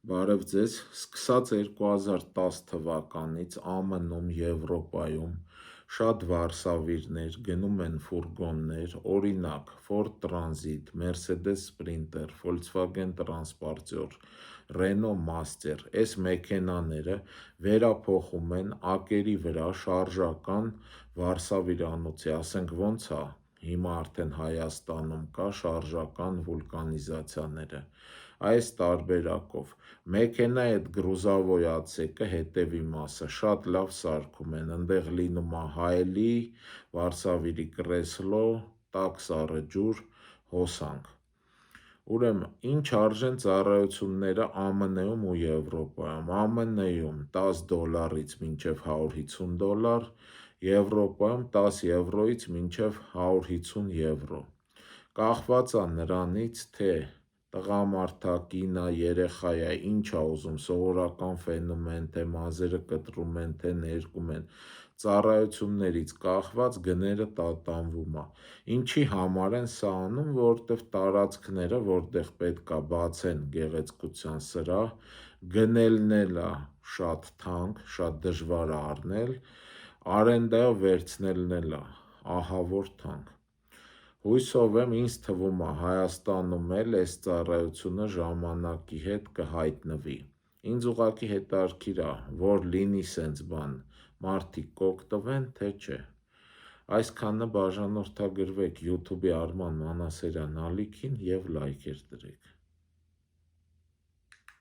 Բարև ձեզ, սկսած 2010 թվականից ԱՄՆ-ում, Եվրոպայում շատ վարսավիրներ գնում են ֆուրգոններ, օրինակ Ford Transit, Mercedes Sprinter, Volkswagen Transporter, Renault Master, այս մեքենաները վերափոխում են ակերի վրա շարժական վարսավիրանոցի, ասենք ոնց է, հիմա արդեն Հայաստանում կա շարժական վուլկանիզացիաները, այս տարբերակով, մեքենայի այդ գրուզավոյ отсека հետևի մասը շատ լավ սարքում են, ընդեղ լինում է հայելի, վարսավիրի կրեսլո, տաք սառը ջուր, հոսանք, ուրեմն ինչ արժեն ծառայությունները ԱՄՆ-ում ու Եվրոպայում, ԱՄՆ-ում $10-ից մինչև $150, Եվրոպայում 10 եվրոից մինչև 150 եվրո, կախված է նրանից, թե տղամարդ է, կին է, երեխա է, ինչ է ուզում, սովորական ֆենում են, թե մազերը կտրում են, թե ներկում են, ծառայություններից կախված գները տատանվում է, ինչի համար են սա անում, որովհետև տարածքները, որտեղ պետք է բացեն գեղեցկության սրահ, գնելն էլ է շատ թանկ, շատ դժվար է առնել, արենդայով վերցնելն էլ է ահավոր թանկ, հույսով եմ, ինձ թվում է Հայաստանում էլ այս ծառայությունը ժամանակի հետ կհայտնվի, ինձ ուղղակի հետաքրքիր է, որ լինի սենց բան, մարդիկ կօգտվեն, թե չէ, այսքանը բաժանորդագրվեք YouTube-ի Արման Մանասարյան ալիքին և լայքեր դրեք։